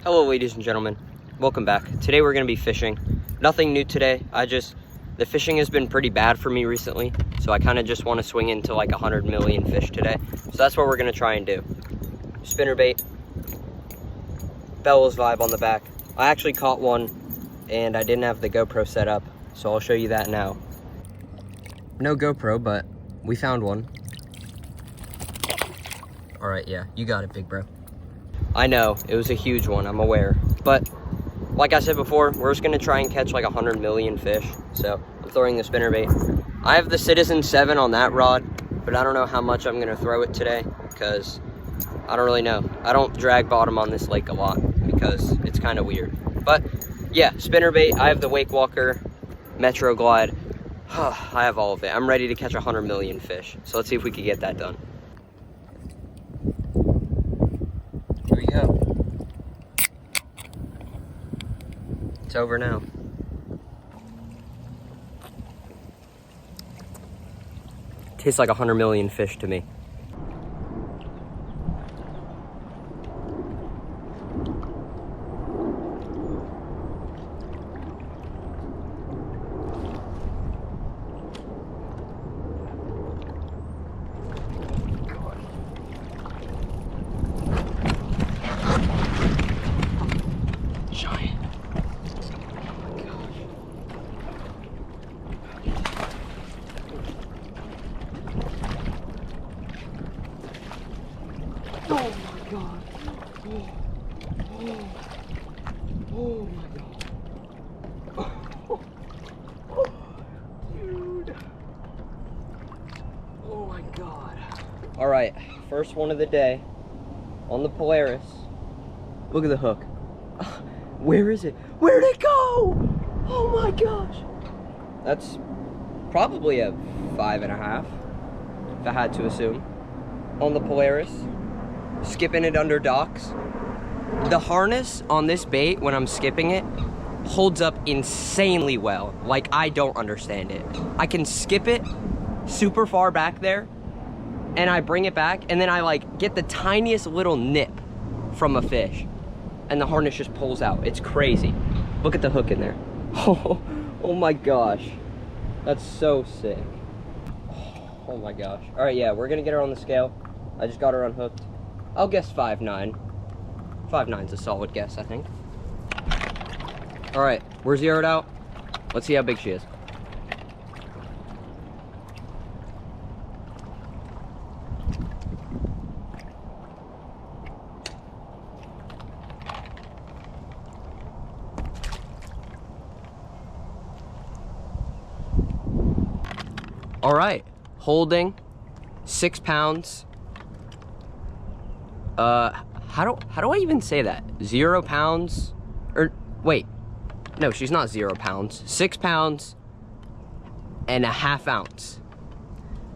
Hello ladies and gentlemen, welcome back. Today we're going to be fishing. Nothing new today, the fishing has been pretty bad for me recently, so I kind of just want to swing into like 100 million fish today. So that's what we're going to try and do. Spinnerbait, bellows vibe on the back. I actually caught one and I didn't have the GoPro set up, so I'll show you that now. No GoPro, but we found one. Alright, yeah, you got it, big bro. I know, it was a huge one, I'm aware. But, like I said before, we're just gonna try and catch like 100 million fish. So, I'm throwing the spinnerbait. I have the Citizen 7 on that rod, but I don't know how much I'm gonna throw it today, because I don't really know. I don't drag bottom on this lake a lot, because it's kind of weird. But, yeah, spinnerbait, I have the Wake Walker, Metro Glide. I have all of it. I'm ready to catch 100 million fish. So let's see if we can get that done. Here we go. It's over now. Tastes like 100 million fish to me. Oh my god. Oh my god. Dude. Oh my god. Alright, first one of the day on the Polaris. Look at the hook. Where is it? Where'd it go? Oh my gosh. That's probably a 5.5, if I had to assume. On the Polaris. Skipping it under docks. The harness on this bait, when I'm skipping it, holds up insanely well. Like, I don't understand it. I can skip it super far back there, and I bring it back, and then I like get the tiniest little nip from a fish, and the harness just pulls out. It's crazy. Look at the hook in there. Oh my gosh. That's so sick. Oh my gosh. All right, yeah, we're gonna get her on the scale. I just got her unhooked. I'll guess 5'9". 5'9's a solid guess, I think. All right, we're zeroed out. Let's see how big she is. All right, holding 6 pounds. How do I even say that? 0 pounds? Or, wait. No, she's not 0 pounds. 6 pounds and a ½ ounce.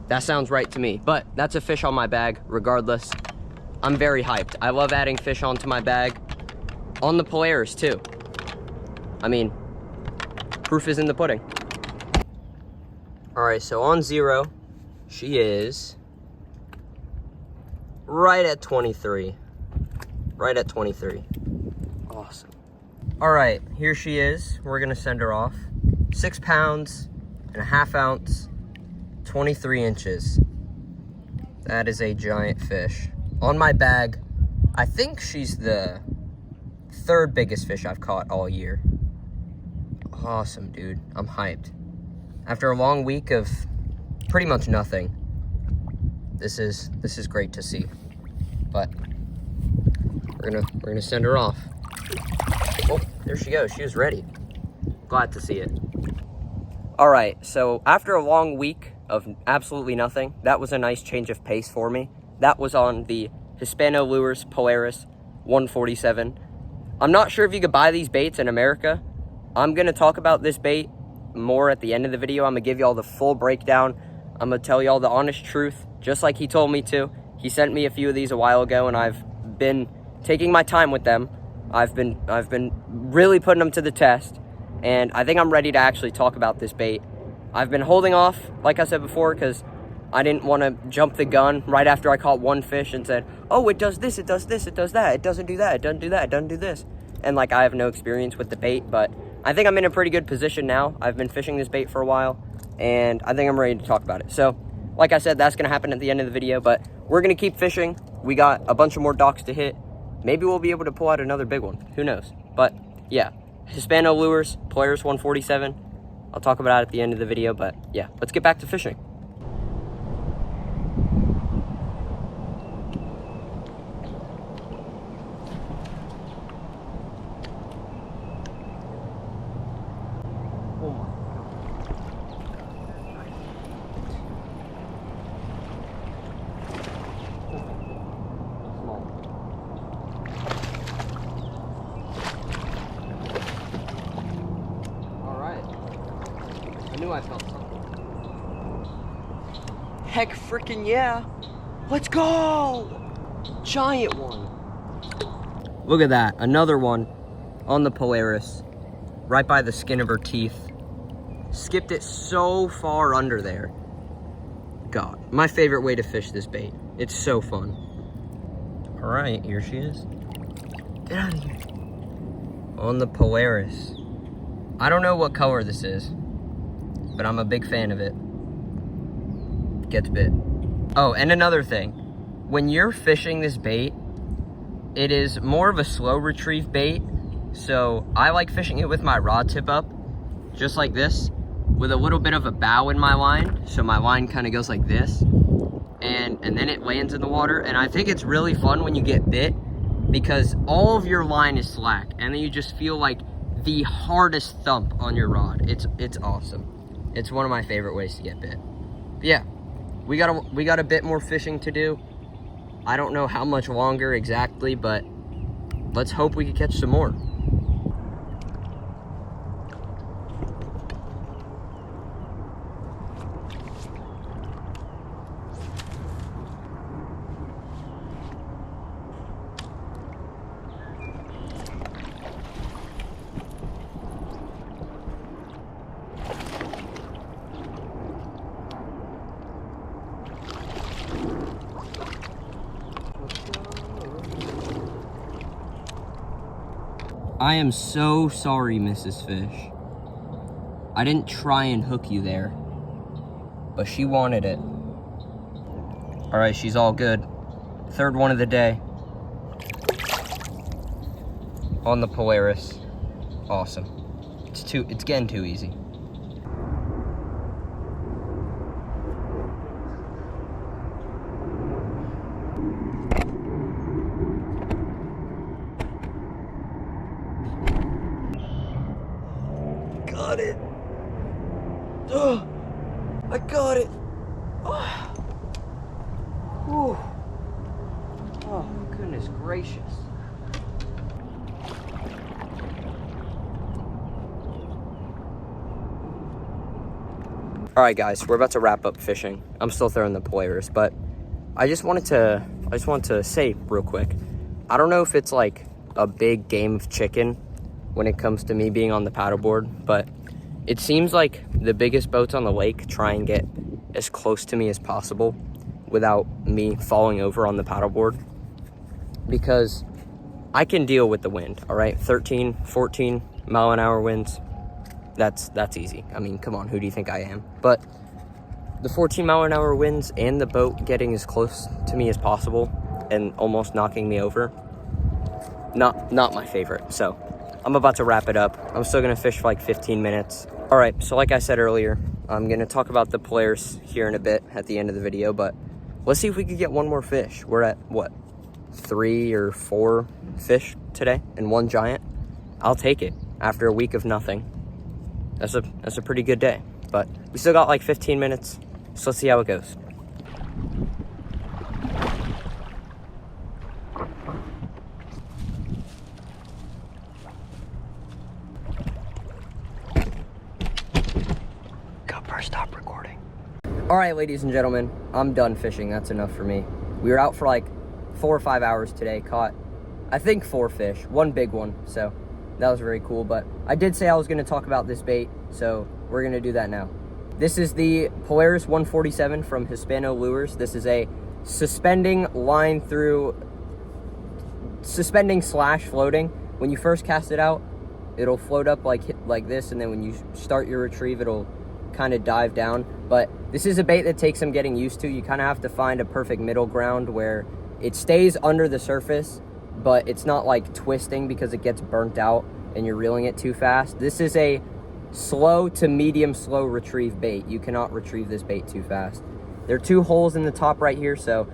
That sounds right to me. But that's a fish on my bag, regardless. I'm very hyped. I love adding fish onto my bag. On the Polaris, too. I mean, proof is in the pudding. Alright, so on 0, she is right at 23. Right at 23. Awesome. All right, here she is. We're gonna send her off. 6 pounds and a ½ ounce, 23 inches. That is a giant fish. On my bag, I think she's the 3rd biggest fish I've caught all year. Awesome, dude. I'm hyped. After a long week of pretty much nothing, this is great to see. But we're gonna send her off. Oh, there she goes. She was ready. Glad to see it. All right, so after a long week of absolutely nothing, that was a nice change of pace for me. That was on the Hispano Lures Polaris 147. I'm not sure if you could buy these baits in America. I'm gonna talk about this bait more at the end of the video. I'm gonna give you all the full breakdown. I'm gonna tell you all the honest truth, just like he told me to. He sent me a few of these a while ago, and I've been taking my time with them. I've been really putting them to the test, and I think I'm ready to actually talk about this bait. I've been holding off, like I said before, because I didn't want to jump the gun right after I caught one fish and said, oh, it does this, it does this, it does that, it doesn't do that, it doesn't do that, it doesn't do this. And like, I have no experience with the bait, but I think I'm in a pretty good position now. I've been fishing this bait for a while, and I think I'm ready to talk about it. So, like I said, that's going to happen at the end of the video, but we're going to keep fishing. We got a bunch of more docks to hit. Maybe we'll be able to pull out another big one. Who knows? But, yeah. Hispano lures, Polaris 147. I'll talk about it at the end of the video, but, yeah. Let's get back to fishing. I knew I felt something. Heck freaking yeah. Let's go. Giant one. Look at that. Another one on the Polaris. Right by the skin of her teeth. Skipped it so far under there. God, my favorite way to fish this bait. It's so fun. All right, here she is. Get out of here. On the Polaris. I don't know what color this is, but I'm a big fan of it. Gets bit. Oh, and another thing. When you're fishing this bait, it is more of a slow retrieve bait. So I like fishing it with my rod tip up, just like this, with a little bit of a bow in my line. So my line kind of goes like this, and then it lands in the water. And I think it's really fun when you get bit, because all of your line is slack, and then you just feel like the hardest thump on your rod. It's awesome. It's one of my favorite ways to get bit. But yeah, we got a bit more fishing to do. I don't know how much longer exactly, but let's hope we can catch some more. I am so sorry, Mrs. Fish. I didn't try and hook you there, but she wanted it. All right, she's all good. Third one of the day. On the Polaris. Awesome. It's getting too easy. Got it. Oh, I got it. Oh. Oh, goodness gracious. All right, guys, we're about to wrap up fishing. I'm still throwing the Polaris, but I just wanted to say real quick, I don't know if it's like a big game of chicken when it comes to me being on the paddleboard, but it seems like the biggest boats on the lake try and get as close to me as possible without me falling over on the paddleboard, because I can deal with the wind. All right, 13, 14 mile an hour winds, that's easy. I mean, come on, who do you think I am? But the 14 mile an hour winds and the boat getting as close to me as possible and almost knocking me over, not my favorite. So I'm about to wrap it up. I'm still gonna fish for like 15 minutes. All right, so like I said earlier, I'm gonna talk about the Polaris here in a bit at the end of the video, but let's see if we could get one more fish. We're at, what, 3 or 4 fish today and 1 giant? I'll take it after a week of nothing. That's a pretty good day, but we still got like 15 minutes, so let's see how it goes. Stop recording. All right, ladies and gentlemen, I'm done fishing. That's enough for me. We were out for like 4 or 5 hours today, caught, I think, 4 fish, 1 big one, so that was very cool. But I did say I was going to talk about this bait, so we're going to do that now. This is the Polaris 147 from Hispano Lures. This is a suspending slash floating. When you first cast it out, it'll float up like this, and then when you start your retrieve, it'll kind of dive down. But this is a bait that takes some getting used to. You kind of have to find a perfect middle ground where it stays under the surface, but it's not like twisting because it gets burnt out and you're reeling it too fast. This is a slow to medium slow retrieve bait. You cannot retrieve this bait too fast. There are 2 holes in the top right here, so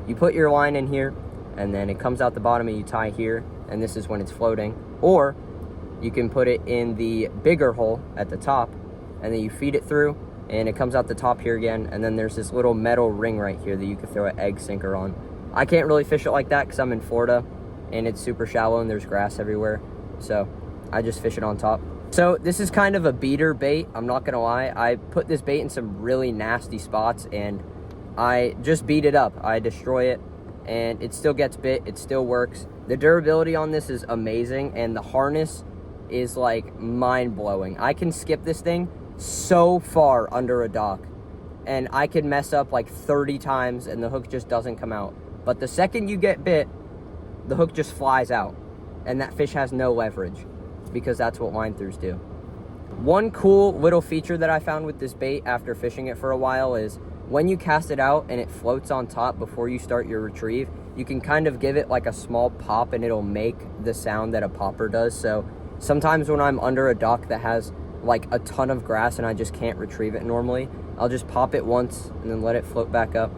you put your line in here and then it comes out the bottom and you tie here, and this is when it's floating. Or you can put it in the bigger hole at the top and then you feed it through and it comes out the top here again, and then there's this little metal ring right here that you can throw an egg sinker on. I can't really fish it like that because I'm in Florida and it's super shallow and there's grass everywhere, so I just fish it on top. So this is kind of a beater bait, I'm not gonna lie. I put this bait in some really nasty spots and I just beat it up. I destroy it and it still gets bit, it still works. The durability on this is amazing and the harness is like mind-blowing. I can skip this thing so far under a dock and I can mess up like 30 times and the hook just doesn't come out. But the second you get bit, the hook just flies out and that fish has no leverage, because that's what line throughs do. One cool little feature that I found with this bait after fishing it for a while is when you cast it out and it floats on top before you start your retrieve, you can kind of give it like a small pop and it'll make the sound that a popper does. So sometimes when I'm under a dock that has like a ton of grass and I just can't retrieve it normally, I'll just pop it once and then let it float back up,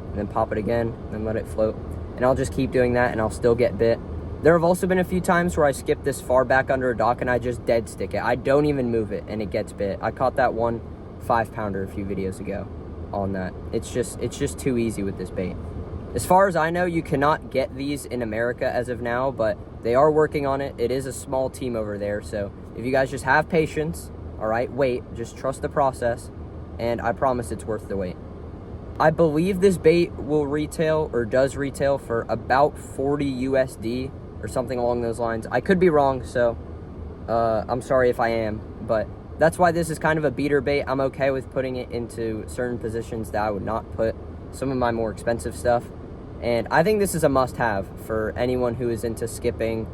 and then pop it again and then let it float. And I'll just keep doing that and I'll still get bit. There have also been a few times where I skip this far back under a dock and I just dead stick it. I don't even move it and it gets bit. I caught that one 5-pounder a few videos ago on that. It's just too easy with this bait. As far as I know, you cannot get these in America as of now, but they are working on it. It is a small team over there, so if you guys just have patience, all right, wait, just trust the process, and I promise it's worth the wait. I believe this bait will retail, or does retail, for about 40 USD or something along those lines. I could be wrong, so I'm sorry if I am, but that's why this is kind of a beater bait. I'm okay with putting it into certain positions that I would not put some of my more expensive stuff. And I think this is a must-have for anyone who is into skipping,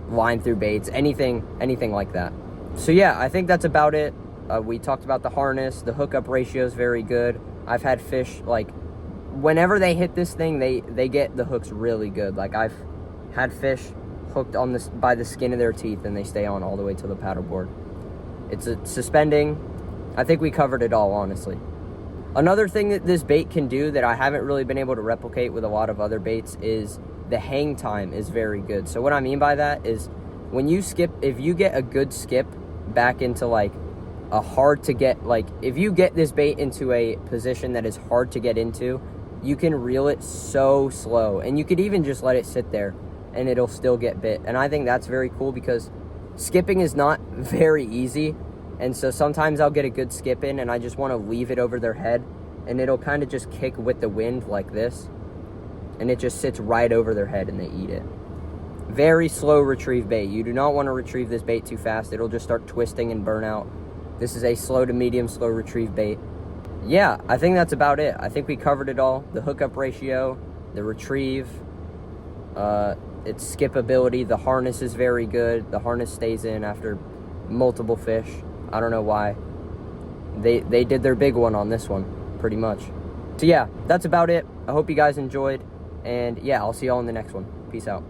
line through baits, anything like that. So yeah, I think that's about it. We talked about the harness. The hookup ratio is very good. I've had fish, like, whenever they hit this thing, they get the hooks really good. Like, I've had fish hooked on this by the skin of their teeth, and they stay on all the way to the paddleboard. It's a suspending. I think we covered it all, honestly. Another thing that this bait can do that I haven't really been able to replicate with a lot of other baits is the hang time is very good. So what I mean by that is when you skip, if you get a good skip back into like a hard to get, like if you get this bait into a position that is hard to get into, you can reel it so slow, and you could even just let it sit there and it'll still get bit. And I think that's very cool because skipping is not very easy. And so sometimes I'll get a good skip in and I just want to leave it over their head and it'll kind of just kick with the wind like this. And it just sits right over their head and they eat it. Very slow retrieve bait. You do not want to retrieve this bait too fast. It'll just start twisting and burn out. This is a slow to medium slow retrieve bait. Yeah, I think that's about it. I think we covered it all. The hookup ratio, the retrieve, its skippability. The harness is very good. The harness stays in after multiple fish. I don't know why. They did their big one on this one, pretty much. So yeah, that's about it. I hope you guys enjoyed. And yeah, I'll see y'all in the next one. Peace out.